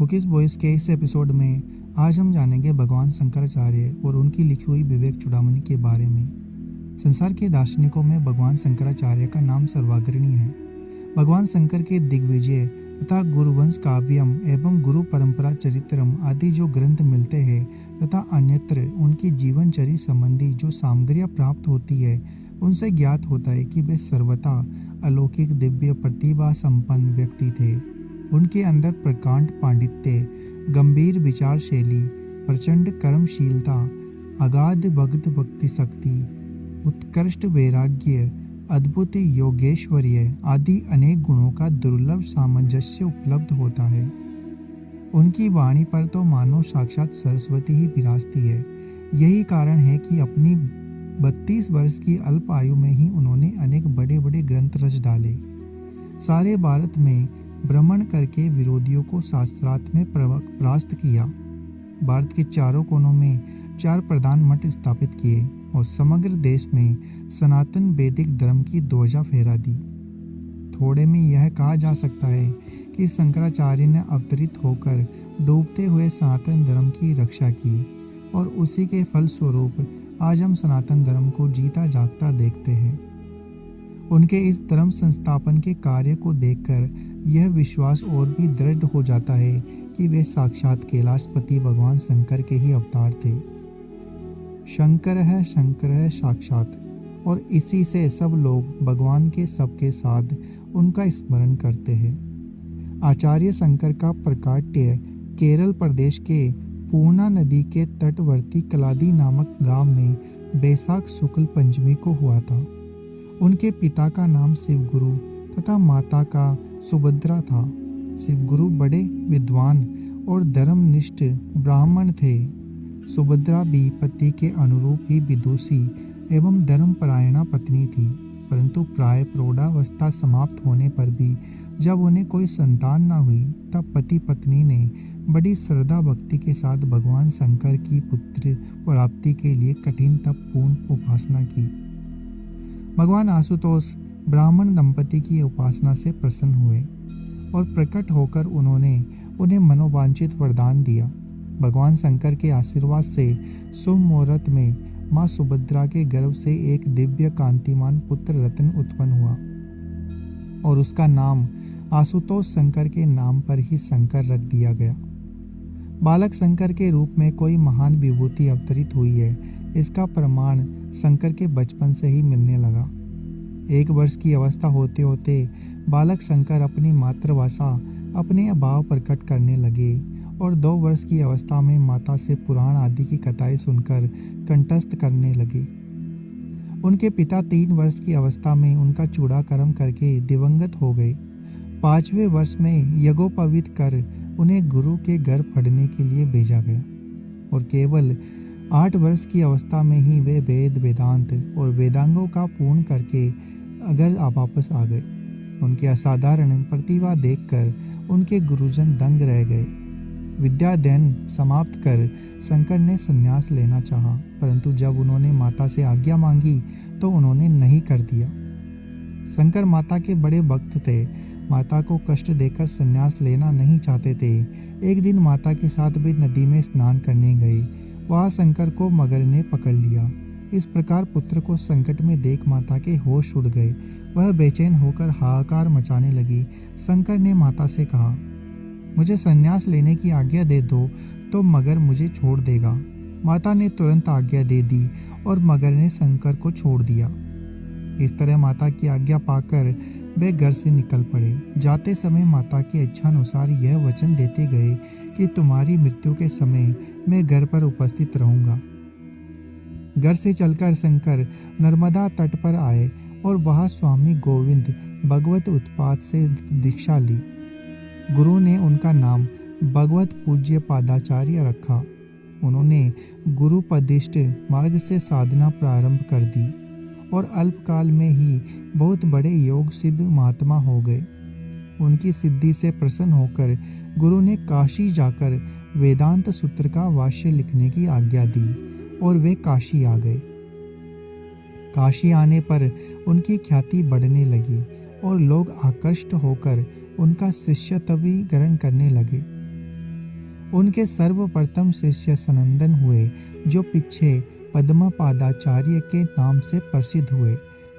Bookish boys के इस episode में आज हम जानेंगे भगवान शंकराचार्य और उनकी लिखी हुई विवेक चूड़ामणि के बारे में। संसार के दार्शनिकों में भगवान शंकराचार्य का नाम सर्वाग्रणी है। भगवान शंकर के दिग्विजय तथा गुरुवंश काव्यम एवं गुरु परंपरा चरित्रम आदि जो ग्रंथ मिलते हैं तथा अन्यत्र उनकी जीवनचर्या संबंधी जो सामग्रियाँ प्राप्त होती है, उनसे ज्ञात होता है कि वे सर्वथा अलौकिक दिव्य प्रतिभा संपन्न व्यक्ति थे। उनके अंदर प्रकांड पांडित्य, गंभीर विचार शैली, प्रचंड कर्मशीलता, अगाध भक्त भक्ति शक्ति, उत्कृष्ट वैराग्य, अद्भुत योगेश्वर्य आदि अनेक गुणों का दुर्लभ सामंजस्य उपलब्ध होता है। उनकी वाणी पर तो मानो साक्षात सरस्वती ही विराजती है। यही कारण है कि अपनी 32 वर्ष की अल्प आयु में ही उन्होंने अनेक बड़े बड़े ग्रंथ रच डाले। सारे भारत में भ्रमण करके विरोधियों को शास्त्रार्थ में परास्त किया। भारत के चारों कोनों में 4 प्रधान मठ स्थापित किए और समग्र देश में सनातन वैदिक धर्म की ध्वजा फहरा दी। थोड़े में यह कहा जा सकता है कि शंकराचार्य ने अवतरित होकर डूबते हुए सनातन धर्म की रक्षा की और उसी के फलस्वरूप आज हम सनातन धर्म को जीता जागता देखते हैं। उनके इस धर्म संस्थापन के कार्य को देखकर यह विश्वास और भी दृढ़ हो जाता है कि वे साक्षात कैलाशपति भगवान शंकर के ही अवतार थे। शंकर है साक्षात, और इसी से सब लोग भगवान के सबके साथ उनका स्मरण करते हैं। आचार्य शंकर का प्रकाट्य केरल प्रदेश के पूर्णा नदी के तटवर्ती कलादी नामक गांव में बैसाख शुक्ल पंचमी को हुआ था। उनके पिता का नाम शिवगुरु तथा माता का सुभद्रा था। शिवगुरु बड़े विद्वान और धर्मनिष्ठ ब्राह्मण थे। सुभद्रा भी पति के अनुरूप ही विदुषी एवं धर्मपरायणा पत्नी थी, परंतु प्राय प्रौढ़ावस्था समाप्त होने पर भी जब उन्हें कोई संतान न हुई, तब पति पत्नी ने बड़ी श्रद्धा भक्ति के साथ भगवान शंकर की पुत्र प्राप्ति के लिए कठिन तपपूर्ण उपासना की। भगवान आशुतोष ब्राह्मण दंपति की उपासना से प्रसन्न हुए और प्रकट होकर उन्होंने उन्हें मनोवांछित वरदान दिया। भगवान शंकर के आशीर्वाद से शुभ मुहूर्त में माँ सुभद्रा के गर्भ से एक दिव्य कांतिमान पुत्र रत्न उत्पन्न हुआ और उसका नाम आशुतोष शंकर के नाम पर ही शंकर रख दिया गया। बालक शंकर के रूप में कोई महान विभूति अवतरित हुई है, इसका प्रमाण शंकर के बचपन से ही मिलने लगा। 1 वर्ष की अवस्था होते होते बालक शंकर अपनी मातृभाषा अपने अभाव प्रकट करने लगे और 2 वर्ष की अवस्था में माता से पुराण आदि की कथाएं सुनकर कंठस्थ करने लगे। उनके पिता 3 वर्ष की अवस्था में उनका चूड़ाकर्म करके दिवंगत हो गए। 5वें वर्ष में यज्ञोपवीत कर उन्हें गुरु के घर पढ़ने के लिए भेजा गया और केवल 8 वर्ष की अवस्था में ही वे वेद वेदांत और वेदांगों का पूर्ण करके अगर वापस आ गए। उनके असाधारण प्रतिभा देखकर उनके गुरुजन दंग रह गए। विद्या अध्ययन समाप्त कर शंकर ने संन्यास लेना चाहा, परंतु जब उन्होंने माता से आज्ञा मांगी तो उन्होंने नहीं कर दिया। शंकर माता के बड़े भक्त थे, माता को कष्ट देकर संन्यास लेना नहीं चाहते थे। एक दिन माता के साथ वे नदी में स्नान करने गए। वहाँ शंकर को मगर ने पकड़ लिया। इस प्रकार पुत्र को संकट में देख माता के होश उड़ गए। वह बेचैन होकर हाहाकार मचाने लगी। शंकर ने माता से कहा, मुझे संन्यास लेने की आज्ञा दे दो तो मगर मुझे छोड़ देगा। माता ने तुरंत आज्ञा दे दी और मगर ने शंकर को छोड़ दिया। इस तरह माता की आज्ञा पाकर वे घर से निकल पड़े। जाते समय माता की इच्छानुसार यह वचन देते गए कि तुम्हारी मृत्यु के समय मैं घर पर उपस्थित रहूंगा। घर से चलकर शंकर नर्मदा तट पर आए और वहां स्वामी गोविंद भगवत उत्पाद से दीक्षा ली। गुरु ने उनका नाम भगवत पूज्य पादाचार्य रखा। उन्होंने गुरुपदिष्ट मार्ग से साधना प्रारंभ कर दी और अल्पकाल में ही बहुत बड़े योग सिद्ध महात्मा हो गए। उनकी सिद्धि से प्रसन्न होकर गुरु ने काशी जाकर वेदांत सूत्र का भाष्य लिखने की आज्ञा दी और वे काशी आ गए। काशी आने पर उनकी ख्याति बढ़ने लगी और लोग आकृष्ट होकर उनका शिष्यत्व ग्रहण करने लगे। उनके सर्वप्रथम शिष्य सनंदन हुए, जो पीछे पद्मपादाचार्य के नाम से प्रसिद्ध हुए।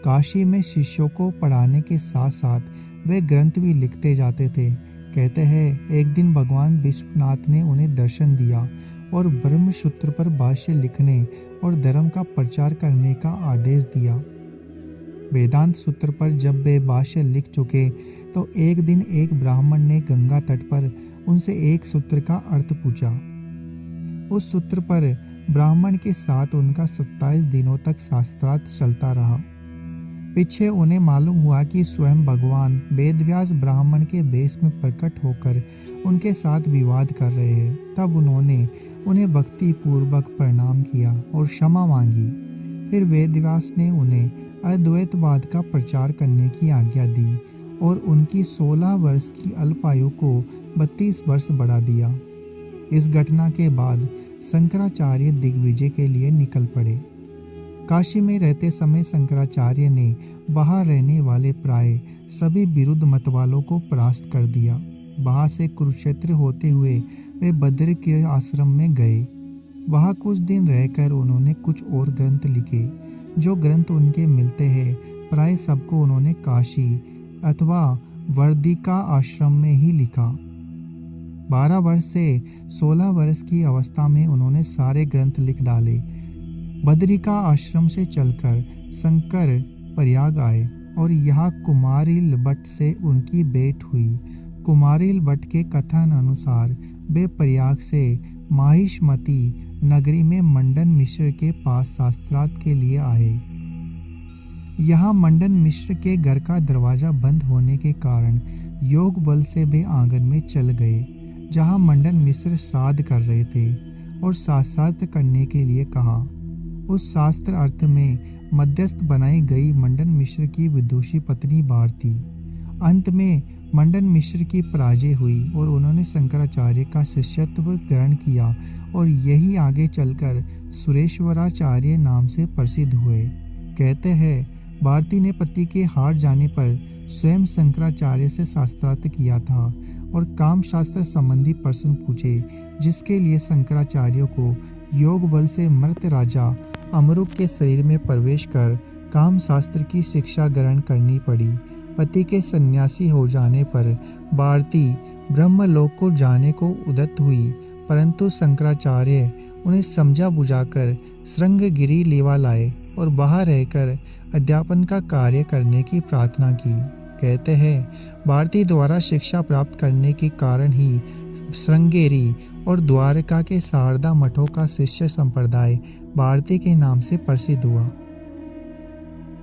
काशी में शिष्यों को पढ़ाने के साथ साथ वे ग्रंथ भी लिखते जाते थे। कहते हैं एक दिन भगवान विश्वनाथ ने उन्हें दर्शन दिया और ब्रह्मसूत्र पर भाष्य लिखने और धर्म का प्रचार करने का आदेश दिया। वेदांत सूत्र पर जब वे भाष्य लिख चुके तो एक दिन एक ब्राह्मण ने गंगा तट पर उनसे एक सूत्र का अर्थ पूछा। उस सूत्र पर ब्राह्मण के साथ उनका 27 दिनों तक शास्त्रार्थ चलता रहा। पीछे उन्हें मालूम हुआ कि स्वयं भगवान वेदव्यास ब्राह्मण के वेश में प्रकट होकर उनके साथ विवाद कर रहे हैं। तब उन्होंने उन्हें भक्ति पूर्वक प्रणाम किया और क्षमा मांगी। फिर वेदव्यास ने उन्हें अद्वैतवाद का प्रचार करने की आज्ञा दी और उनकी 16 वर्ष की अल्पायु को 32 वर्ष बढ़ा दिया। इस घटना के बाद शंकराचार्य दिग्विजय के लिए निकल पड़े। काशी में रहते समय शंकराचार्य ने वहां रहने वाले प्राय सभी विरुद्ध मत वालों को परास्त कर दिया। वहां से कुरुक्षेत्र होते हुए वे बद्री के आश्रम में गए। वहां कुछ दिन रहकर उन्होंने कुछ और ग्रंथ लिखे। जो ग्रंथ उनके मिलते हैं प्राय सबको उन्होंने काशी अथवा वर्दिका आश्रम में ही लिखा। 12 वर्ष से 16 वर्ष की अवस्था में उन्होंने सारे ग्रंथ लिख डाले। बद्रिका आश्रम से चलकर शंकर प्रयाग आए और यहाँ कुमारिल भट्ट से उनकी भेंट हुई। कुमारिल भट्ट के कथन अनुसार वे प्रयाग से माहिष्मती नगरी में मंडन मिश्र के पास शास्त्रार्थ के लिए आए। यहाँ मंडन मिश्र के घर का दरवाजा बंद होने के कारण योग बल से वे आंगन में चल गए, जहाँ मंडन मिश्र श्राद्ध कर रहे थे और शास्त्रार्थ करने के लिए कहा। उस शास्त्र अर्थ में मध्यस्थ बनाई गई मंडन मिश्र की विदुषी पत्नी भारती। अंत में मंडन मिश्र की पराजय हुई और उन्होंने शंकराचार्य का शिष्यत्व ग्रहण किया और यही आगे चलकर सुरेश्वराचार्य नाम से प्रसिद्ध हुए। कहते हैं भारती ने पति के हार जाने पर स्वयं शंकराचार्य से शास्त्रार्थ किया था और काम शास्त्र संबंधी प्रश्न पूछे, जिसके लिए शंकराचार्य को योग बल से मर्त राजा अमरुक के शरीर में प्रवेश कर काम शास्त्र की शिक्षा ग्रहण करनी पड़ी। पति के सन्यासी हो जाने पर भारती ब्रह्मलोक को जाने को उद्यत हुई, परंतु शंकराचार्य उन्हें समझा बुझाकर श्रृंगगिरी लेवा लाए और बाहर रहकर अध्यापन का कार्य करने की प्रार्थना की। कहते हैं भारती द्वारा शिक्षा प्राप्त करने के कारण ही श्रृंगेरी और द्वारका के शारदा मठों का शिष्य संप्रदाय भारती के नाम से प्रसिद्ध हुआ।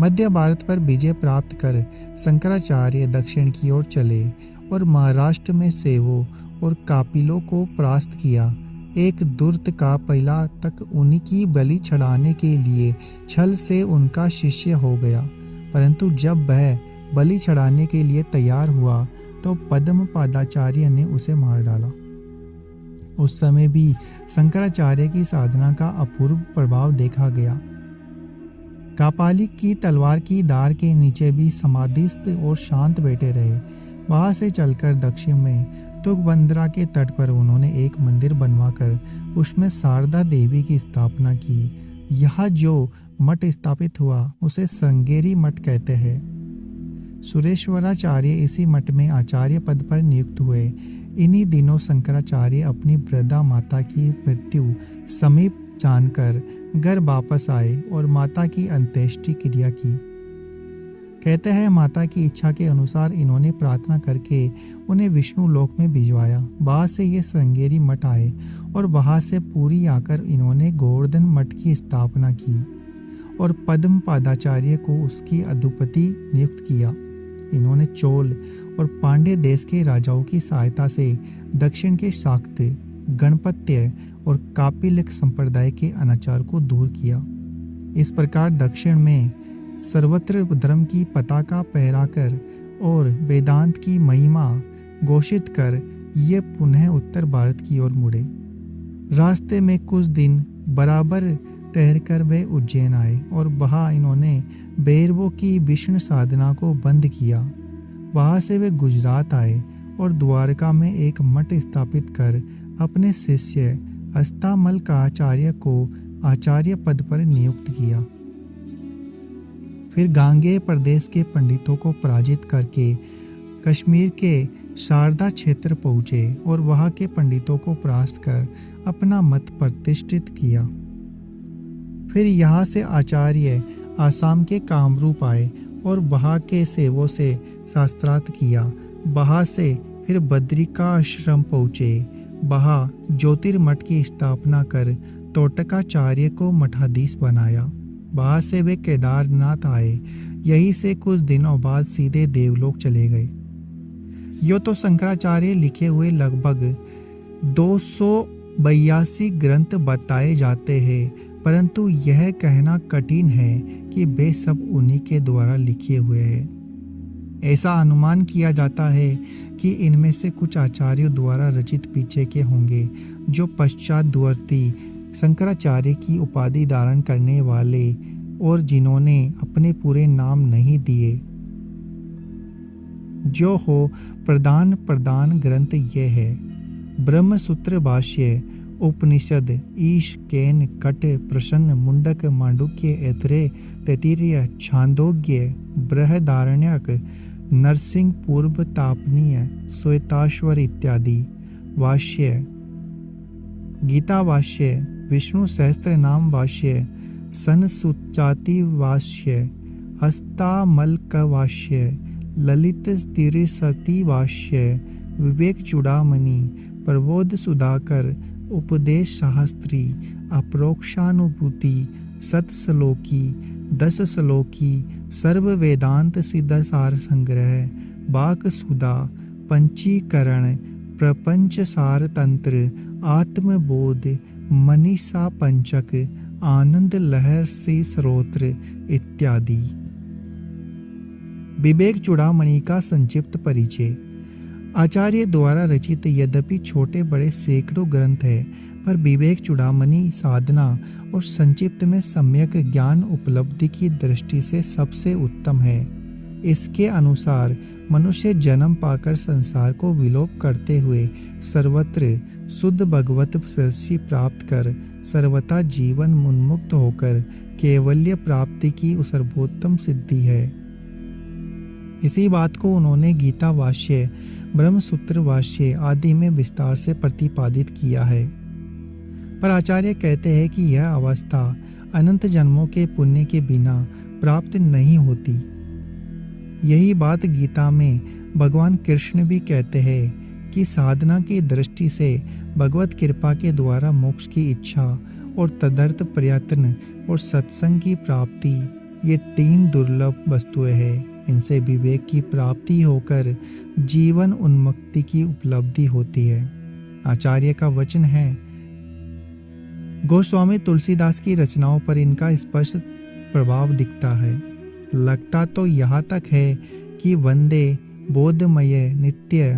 मध्य भारत पर विजय प्राप्त कर शंकराचार्य दक्षिण की ओर चले और महाराष्ट्र में सेवों और कापिलों को परास्त किया। एक दुर्त का पहला तक उनकी बलि चढ़ाने के लिए छल से उनका शिष्य हो गया, परंतु जब वह बलि चढ़ाने के लिए तैयार हुआ तो पद्मपादाचार्य ने उसे मार डाला। उस समय भी शंकराचार्य की साधना का अपूर्व प्रभाव देखा गया। कापालिक की तलवार की धार के नीचे भी समाधिस्थ और शांत बैठे रहे। वहां से चलकर दक्षिण में तुंगभद्रा के तट पर उन्होंने एक मंदिर बनवाकर उसमें शारदा देवी की स्थापना की। यहाँ जो मठ स्थापित हुआ उसे श्रृंगेरी मठ कहते हैं। सुरेश्वराचार्य इसी मठ में आचार्य पद पर नियुक्त हुए। इन्हीं दिनों शंकराचार्य अपनी वृद्धा माता की मृत्यु समीप जानकर घर वापस आए और माता की अंत्येष्टि क्रिया की। कहते हैं माता की इच्छा के अनुसार इन्होंने प्रार्थना करके उन्हें विष्णु लोक में भिजवाया। वहां से ये श्रृंगेरी मठ आए और वहां से पुरी आकर इन्होंने गोवर्धन मठ की स्थापना की और पद्मपादाचार्य को उसकी अधिपति नियुक्त किया। इन्होंने चोल और पांड्य देश के राजाओं की सहायता से दक्षिण के शाक्त, गणपत्य और कापिलिक संप्रदाय के अनाचार को दूर किया। इस प्रकार दक्षिण में सर्वत्र धर्म की पताका फहराकर और वेदांत की महिमा घोषित कर ये पुनः उत्तर भारत की ओर मुड़े। रास्ते में कुछ दिन बराबर ठहरकर वे उज्जैन आए और वहाँ इन्होंने भैरवों की विष्णु साधना को बंद किया। वहाँ से वे गुजरात आए और द्वारका में एक मठ स्थापित कर अपने शिष्य अस्तामल का आचार्य को आचार्य पद पर नियुक्त किया। फिर गांगेय प्रदेश के पंडितों को पराजित करके कश्मीर के शारदा क्षेत्र पहुँचे और वहाँ के पंडितों को परास्त कर अपना मत प्रतिष्ठित किया। फिर यहाँ से आचार्य आसाम के कामरूप आए और वहाँ के सेवों से शास्त्रार्थ किया। वहाँ से फिर बद्रिकाश्रम पहुँचे। वहाँ ज्योतिर्मठ की स्थापना कर तोटकाचार्य को मठाधीश बनाया। वहाँ से वे केदारनाथ आए। यहीं से कुछ दिनों बाद सीधे देवलोक चले गए। यो तो शंकराचार्य लिखे हुए लगभग 282 ग्रंथ बताए जाते हैं, परंतु यह कहना कठिन है कि वे सब उन्हीं के द्वारा लिखे हुए हैं। ऐसा अनुमान किया जाता है कि इनमें से कुछ आचार्यों द्वारा रचित पीछे के होंगे, जो पश्चातवर्ती शंकराचार्य की उपाधि धारण करने वाले और जिन्होंने अपने पूरे नाम नहीं दिए। जो हो प्रधान ग्रंथ ये है: ब्रह्मसूत्र भाष्य, उपनिषद, ईश, केन, कट, प्रश्न, मुंडक, मांडुक्य, ऐतरेय, तैत्तिरीय, छांदोग्य, बृहदारण्यक, नरसिंह पूर्व, तापनीय, श्वेताश्वर इत्यादि। भाष्य: गीता भाष्य, विष्णु सहस्त्र नाम भाष्य, संसुचाति भाष्य, हस्तामलक भाष्य, ललित तिरसती भाष्य, विवेक चूड़ामणि, प्रबोध सुधाकर, उपदेश शास्त्री, अप्रोक्षानुभूति, सतश्लोकी, 10 श्लोकी, सर्व वेदांत सिद्ध सार संग्रह, बाक सुधा, पंचीकरण, प्रपंच सार तंत्र, आत्मबोध, मनीषा पंचक, आनंद लहर से स्रोत्र इत्यादि। विवेक चूड़ामणि का संक्षिप्त परिचय। आचार्य द्वारा रचित यद्यपि छोटे बड़े सैकड़ों ग्रंथ है, पर विवेक चूड़ामणि साधना और संक्षिप्त में सम्यक ज्ञान उपलब्धि की दृष्टि से सबसे उत्तम है। इसके अनुसार मनुष्य जन्म पाकर संसार को विलोप करते हुए सर्वत्र शुद्ध भगवत दृष्टि प्राप्त कर सर्वथा जीवन उन्मुक्त होकर कैवल्य प्राप्ति की सर्वोत्तम सिद्धि है। इसी बात को उन्होंने गीता भाष्य, ब्रह्मसूत्र भाष्य आदि में विस्तार से प्रतिपादित किया है। पर आचार्य कहते हैं कि यह अवस्था अनंत जन्मों के पुण्य के बिना प्राप्त नहीं होती। यही बात गीता में भगवान कृष्ण भी कहते हैं कि साधना की दृष्टि से भगवत कृपा के द्वारा मोक्ष की इच्छा और तदर्थ प्रयत्न और सत्संग की प्राप्ति, ये 3 दुर्लभ वस्तुएं हैं। इनसे विवेक की प्राप्ति होकर जीवन उन्मुक्ति की उपलब्धि होती है। आचार्य का वचन है। गोस्वामी तुलसीदास की रचनाओं पर इनका स्पष्ट प्रभाव दिखता है। लगता तो यहाँ तक है कि वंदे बोधमय नित्य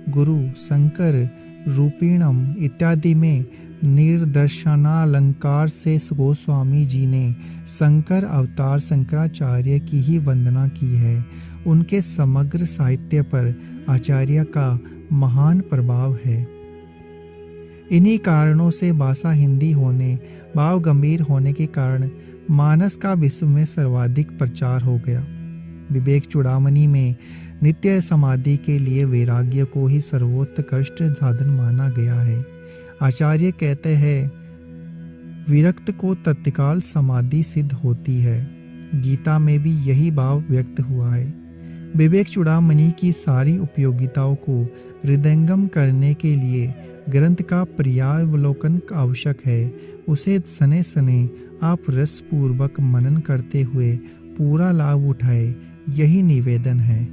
गुरु शंकर रूपिणम इत्यादि में निर्दर्शनालंकार से गोस्वामी जी ने शंकर अवतार शंकराचार्य की ही वंदना की है। उनके समग्र साहित्य पर आचार्य का महान प्रभाव है। इन्हीं कारणों से भाषा हिंदी होने, भाव गंभीर होने के कारण मानस का विश्व में सर्वाधिक प्रचार हो गया। विवेक चूड़ामणि में नित्य समाधि के लिए वैराग्य को ही सर्वोत्कृष्ट साधन माना गया है। आचार्य कहते हैं, विरक्त को तत्काल समाधि सिद्ध होती है। गीता में भी यही भाव व्यक्त हुआ है। विवेक चूड़ामणि की सारी उपयोगिताओं को हृदयंगम करने के लिए ग्रंथ का पर्यावलोकन आवश्यक है। उसे सने सने आप रसपूर्वक मनन करते हुए पूरा लाभ उठाए, यही निवेदन है।